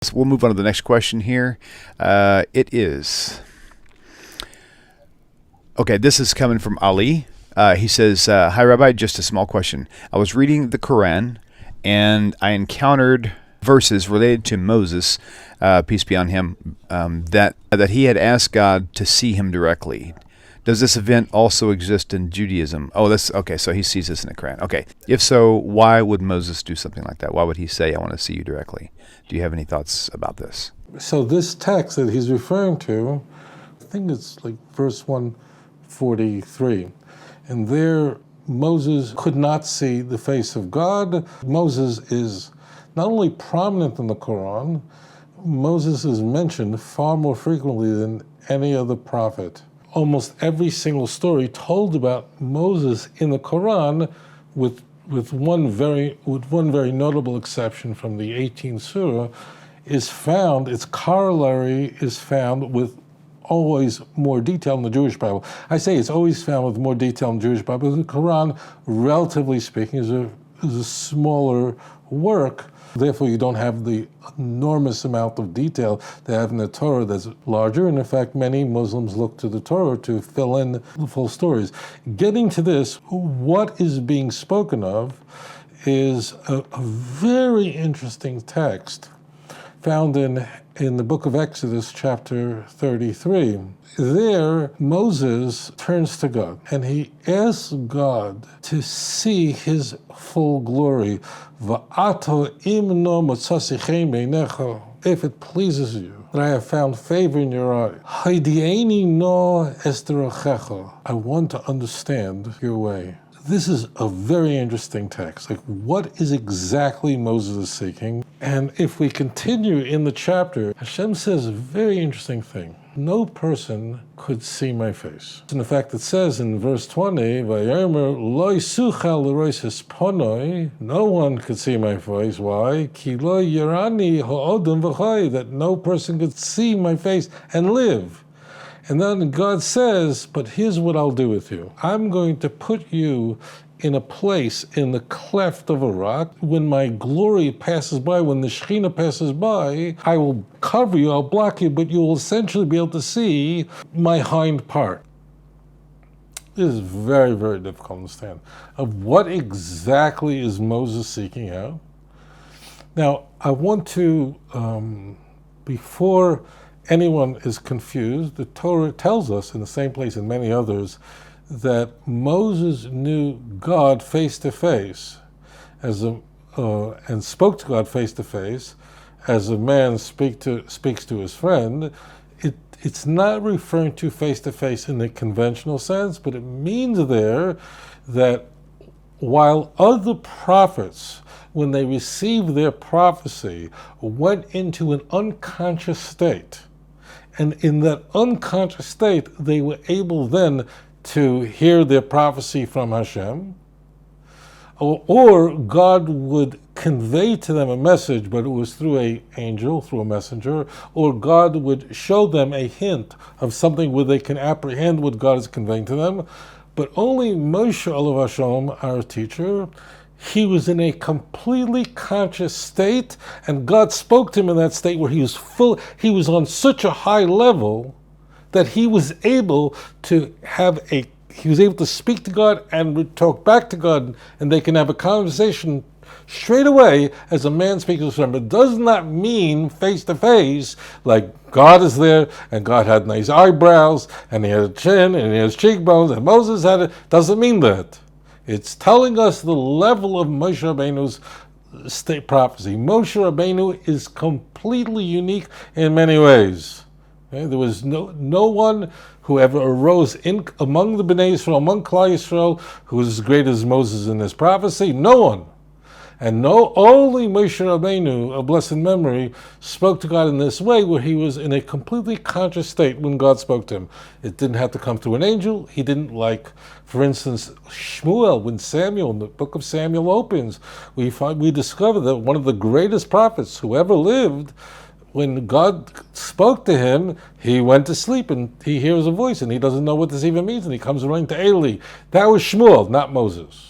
So we'll move on to the next question here. It is... Okay, this is coming from Ali. He says, Hi, Rabbi, just a small question. I was reading the Quran, and I encountered verses related to Moses, peace be on him, that he had asked God to see him directly. Does this event also exist in Judaism? Oh, that's okay. So he sees this in the Quran. Okay. If so, why would Moses do something like that? Why would he say, I want to see you directly? Do you have any thoughts about this? So this text that he's referring to, I think it's like verse 143. And there, Moses could not see the face of God. Moses is not only prominent in the Quran, Moses is mentioned far more frequently than any other prophet. Almost every single story told about Moses in the Quran, with one very notable exception from the 18th surah, its corollary is found with always more detail in the Jewish Bible. I say it's always found with more detail in the Jewish Bible. The Quran, relatively speaking, is a smaller work. Therefore, you don't have the enormous amount of detail they have in the Torah that's larger. And in fact, many Muslims look to the Torah to fill in the full stories. Getting to this, what is being spoken of is a very interesting text found in the book of Exodus, chapter 33. There, Moses turns to God, and he asks God to see his full glory. V'ato imno motzasi chen beinecha, if it pleases you, that I have found favor in your eye. Haidieni no es derechecha, I want to understand your way. This is a very interesting text. Like, what is exactly Moses seeking? And if we continue in the chapter, Hashem says a very interesting thing. No person could see my face. And in fact, it says in verse 20, Vayomer lo yisuchal l'rois hisponoi, no one could see my face. Why? Ki lo yarani ha'odom v'chai, that no person could see my face and live. And then God says, but here's what I'll do with you. I'm going to put you in a place in the cleft of a rock. When my glory passes by, when the Shekhinah passes by, I will cover you, I'll block you, but you will essentially be able to see my hind part. This is very, very difficult to understand. Of what exactly is Moses seeking out? Now, I want to, before anyone is confused, the Torah tells us in the same place and many others that Moses knew God face to face, and spoke to God face to face, as a man speaks to his friend. It's not referring to face in the conventional sense, but it means there that while other prophets, when they received their prophecy, went into an unconscious state, and in that unconscious state, they were able then to hear their prophecy from Hashem, or God would convey to them a message, but it was through an angel, through a messenger, or God would show them a hint of something where they can apprehend what God is conveying to them. But only Moshe alav Hashem, our teacher, he was in a completely conscious state, and God spoke to him in that state where he was on such a high level that he was able to speak to God and talk back to God, and they can have a conversation straight away as a man speaks to his friend. But it does not mean face to face, like God is there and God had nice eyebrows and he had a chin and he has cheekbones and Moses had it. Doesn't mean that. It's telling us the level of Moshe Rabbeinu's state prophecy. Moshe Rabbeinu is completely unique in many ways. Okay? There was no one who ever arose among the Bnei Yisrael, among Klal Yisrael, who was as great as Moses in his prophecy. No one. And only Moshe Rabbeinu, of blessed memory, spoke to God in this way, where he was in a completely conscious state when God spoke to him. It didn't have to come through an angel. He didn't, like, for instance, Shmuel, when Samuel, in the book of Samuel opens, we discover that one of the greatest prophets who ever lived, when God spoke to him, he went to sleep and he hears a voice and he doesn't know what this even means, and he comes running to Eli. That was Shmuel, not Moses.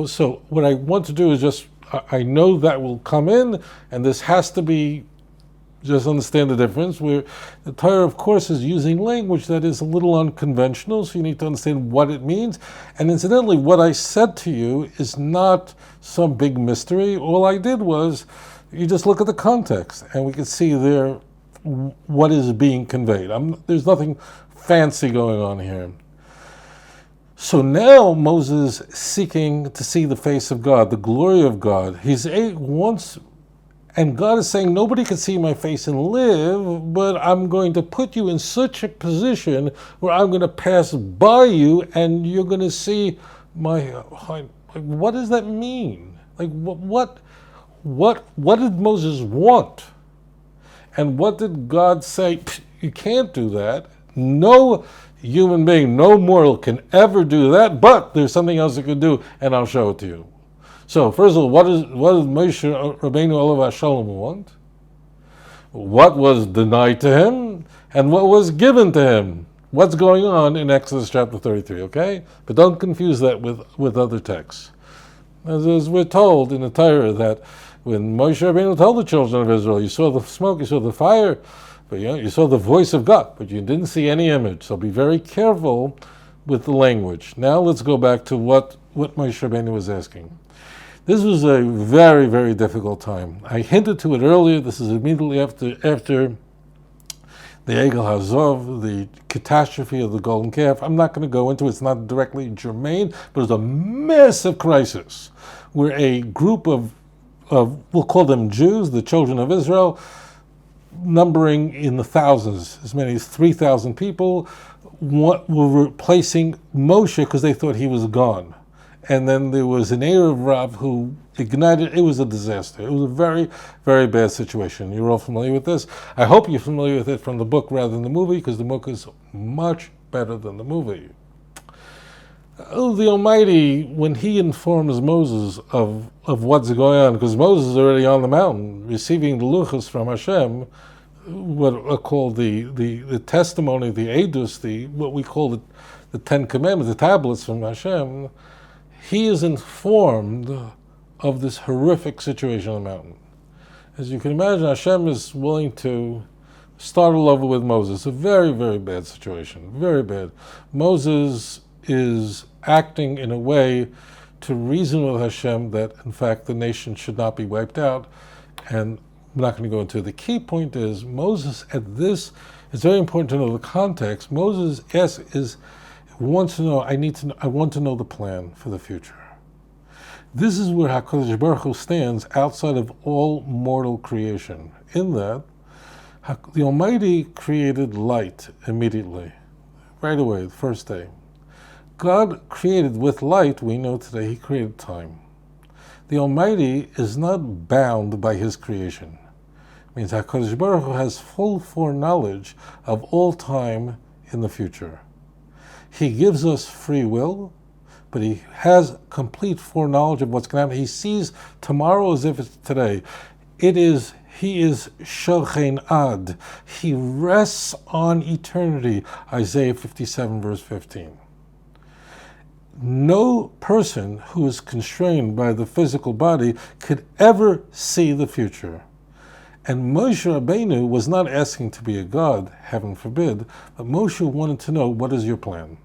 So what I want to do is just I know that will come in, and this has to be, just understand the difference, where the Torah, of course, is using language that is a little unconventional, so you need to understand what it means. And incidentally, what I said to you is not some big mystery. All I did was, you just look at the context, and we can see there what is being conveyed. There's nothing fancy going on here. So now Moses is seeking to see the face of God, the glory of God. And God is saying, nobody can see my face and live, but I'm going to put you in such a position where I'm going to pass by you and you're going to see my... What does that mean? Like, what did Moses want? And what did God say? You can't do that. No human being, no mortal can ever do that, but there's something else you can do, and I'll show it to you. So, first of all, what did Moshe Rabbeinu Olav Shalom want? What was denied to him, and what was given to him? What's going on in Exodus chapter 33, okay? But don't confuse that with other texts. As we're told in the Torah that when Moshe Rabbeinu told the children of Israel, you saw the smoke, you saw the fire, but you saw the voice of God, but you didn't see any image. So be very careful with the language. Now let's go back to what Moshe Rabbeinu was asking. This was a very, very difficult time. I hinted to it earlier. This is immediately after the Egel Hazov, the catastrophe of the golden calf. I'm not going to go into it. It's not directly germane, but it was a massive crisis where a group of we'll call them Jews, the children of Israel, numbering in the thousands, as many as 3,000 people, were replacing Moshe because they thought he was gone. And then there was an Erev Rav who ignited. It was a disaster. It was a very, very bad situation. You're all familiar with this. I hope you're familiar with it from the book rather than the movie, because the book is much better than the movie. The Almighty, when he informs Moses of what's going on, because Moses is already on the mountain receiving the luchos from Hashem, what are called the testimony, the edus, what we call the Ten Commandments, the tablets from Hashem, he is informed of this horrific situation on the mountain. As you can imagine, Hashem is willing to start all over with Moses. A very, very bad situation, very bad. Moses is acting in a way to reason with Hashem that, in fact, the nation should not be wiped out. And I'm not going to go into it. The key point is Moses at this, it's very important to know the context. Moses wants to know, I want to know the plan for the future. This is where HaKadosh Baruch Hu stands outside of all mortal creation. In that, the Almighty created light immediately, right away, the first day. God created with light, we know today, he created time. The Almighty is not bound by his creation. It means HaKadosh Baruch Hu has full foreknowledge of all time in the future. He gives us free will, but he has complete foreknowledge of what's going to happen. He sees tomorrow as if it's today. He is Shochein Ad. He rests on eternity. Isaiah 57 verse 15. No person who is constrained by the physical body could ever see the future. And Moshe Rabbeinu was not asking to be a god, heaven forbid, but Moshe wanted to know, what is your plan?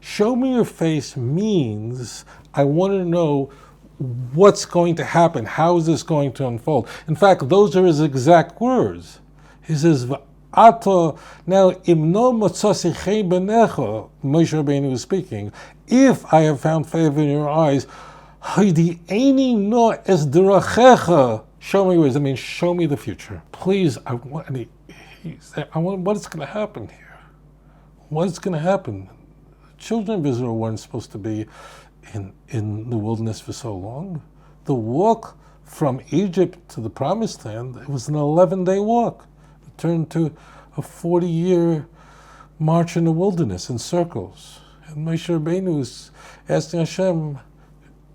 Show me your face means I want to know what's going to happen, how is this going to unfold. In fact, those are his exact words. He says, Ato, now, imno motzasi chen benecha, Moshe Rabbeinu is speaking, if I have found favor in your eyes, haidi'eni no es derachecha, show me ways. I mean, show me the future. Please, I want what's going to happen here? What's going to happen? The children of Israel weren't supposed to be in the wilderness for so long. The walk from Egypt to the Promised Land, it was an 11-day walk. It turned to a 40-year march in the wilderness in circles. And Moshe Rabbeinu is asking Hashem,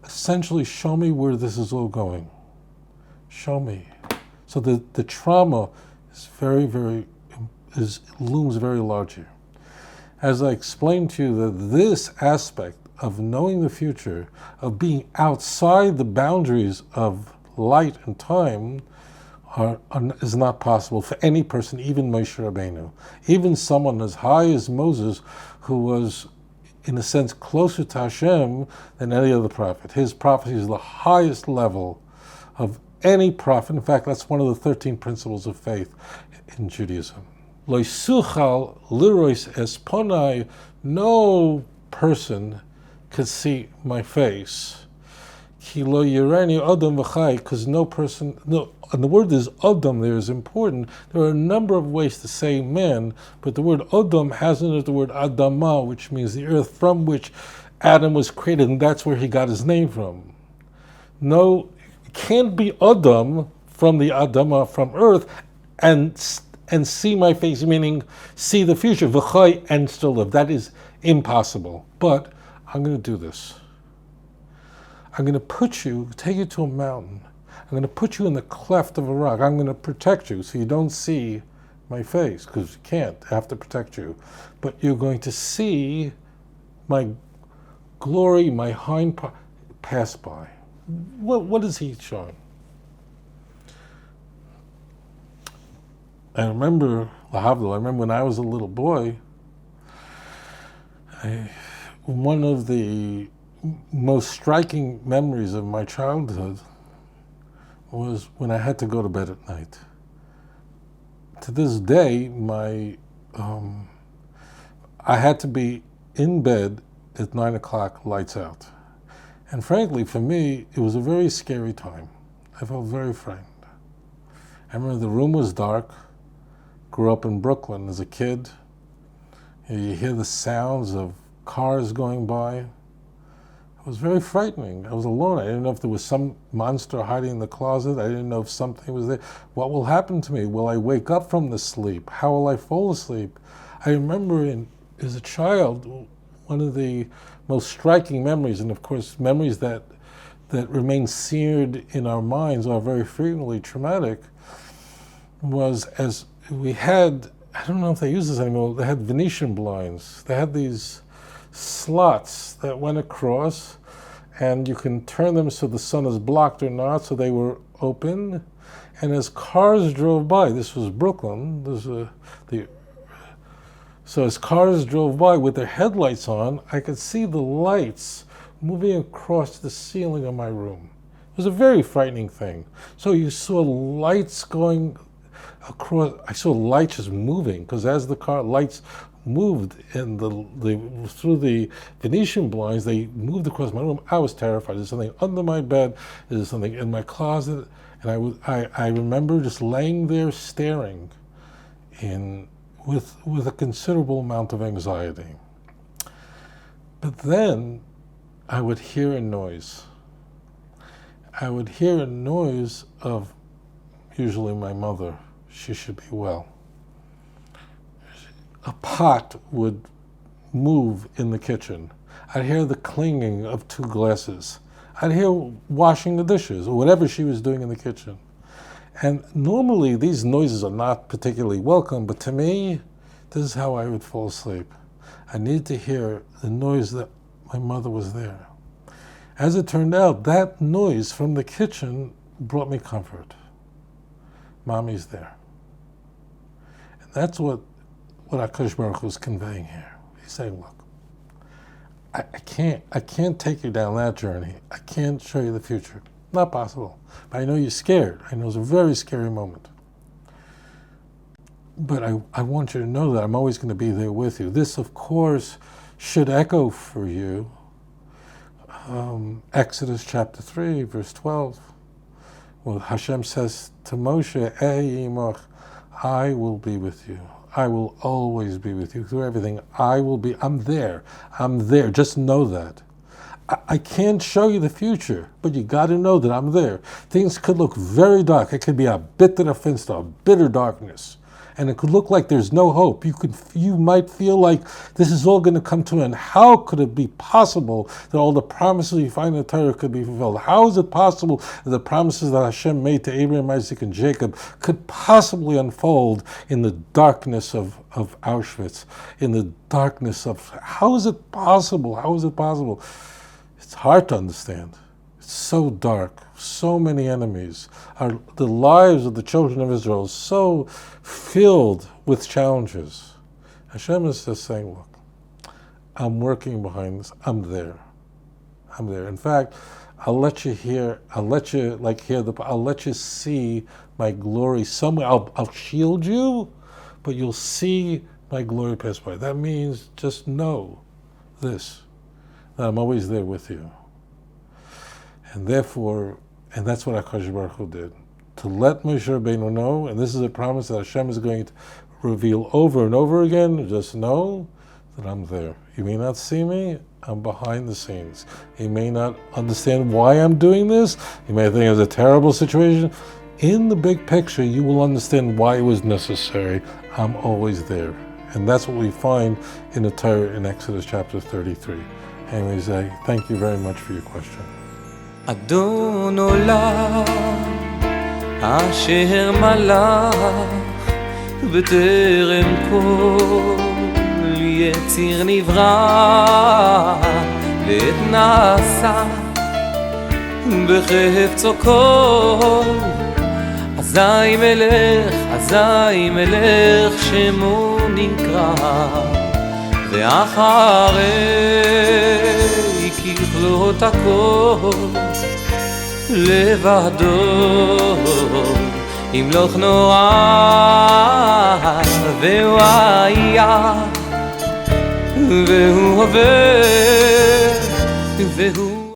essentially, show me where this is all going. Show me. So the trauma is looms very large here. As I explained to you, that this aspect of knowing the future, of being outside the boundaries of light and time is not possible for any person, even Moshe Rabbeinu. Even someone as high as Moses, who was, in a sense, closer to Hashem than any other prophet. His prophecy is the highest level of any prophet. In fact, that's one of the 13 principles of faith in Judaism. Lo suchal lirois esponai, no person could see my face. Ki lo yirani adam v'chai, because no person, no, and the word is adam there is important. There are a number of ways to say man, but the word adam has in it the word adama, which means the earth from which Adam was created, and that's where he got his name from. No, it can't be adam from the adama, from earth, and see my face, meaning see the future, v'chai, and still live. That is impossible. But I'm going to do this. I'm going to take you to a mountain. I'm going to put you in the cleft of a rock. I'm going to protect you so you don't see my face, because you can't. I have to protect you. But you're going to see my glory, my hind part, pass by. What is he showing? I remember when I was a little boy, one of the most striking memories of my childhood was when I had to go to bed at night. To this day, I had to be in bed at 9 o'clock, lights out. And frankly, for me, it was a very scary time. I felt very frightened. I remember the room was dark. Grew up in Brooklyn as a kid. You hear the sounds of cars going by. It was very frightening. I was alone. I didn't know if there was some monster hiding in the closet. I didn't know if something was there. What will happen to me? Will I wake up from the sleep? How will I fall asleep? I remember as a child, one of the most striking memories, and of course memories that remain seared in our minds are very frequently traumatic, was as we had, I don't know if they use this anymore, they had Venetian blinds. They had these slots that went across, and you can turn them so the sun is blocked or not, so they were open. And as cars drove by, this was Brooklyn, so as cars drove by with their headlights on, I could see the lights moving across the ceiling of my room. It was a very frightening thing. So you saw lights going across, I saw lights just moving, because as the lights moved and through the Venetian blinds, they moved across my room. I was terrified. There's something under my bed. There's something in my closet, and I remember just laying there staring, with a considerable amount of anxiety. But then I would hear a noise. I would hear a noise of usually my mother. She should be well. A pot would move in the kitchen. I'd hear the clanging of 2 glasses. I'd hear washing the dishes or whatever she was doing in the kitchen. And normally these noises are not particularly welcome, but to me, this is how I would fall asleep. I needed to hear the noise that my mother was there. As it turned out, that noise from the kitchen brought me comfort. Mommy's there. And that's what HaKadosh Baruch Hu is conveying here. He's saying, look, I can't take you down that journey. I can't show you the future. Not possible. But I know you're scared. I know it's a very scary moment. But I want you to know that I'm always going to be there with you. This, of course, should echo for you Exodus chapter 3, verse 12. Well, Hashem says to Moshe, I will be with you. I will always be with you through everything. I'm there. Just know that. I can't show you the future, but you got to know that I'm there. Things could look very dark. It could be a bitter finster, a bitter darkness. And it could look like there's no hope. You might feel like this is all going to come to an end. How could it be possible that all the promises you find in the Torah could be fulfilled? How is it possible that the promises that Hashem made to Abraham, Isaac, and Jacob could possibly unfold in the darkness of Auschwitz, in the darkness of... How is it possible? How is it possible? It's hard to understand. It's so dark, so many enemies. The lives of the children of Israel are so filled with challenges. Hashem is just saying, look, I'm working behind this. I'm there. I'm there. In fact, I'll let you hear see my glory somewhere. I'll shield you, but you'll see my glory pass by. That means just know this, that I'm always there with you. And therefore, and that's what HaKadosh Baruch Hu did. To let Moshe Rabbeinu know, and this is a promise that Hashem is going to reveal over and over again, just know that I'm there. You may not see me, I'm behind the scenes. You may not understand why I'm doing this. You may think it's a terrible situation. In the big picture, you will understand why it was necessary. I'm always there. And that's what we find in the Torah in Exodus chapter 33. Anyways, I thank you very much for your question. אדון עולם אשר מלך בטרם כל יציר נברא לעת נעשה בחפצו כל אזי מלך שמו נקרא ואחרי ככלות הכל לבדו ימלוך נורא והוא היה והוא הווה והוא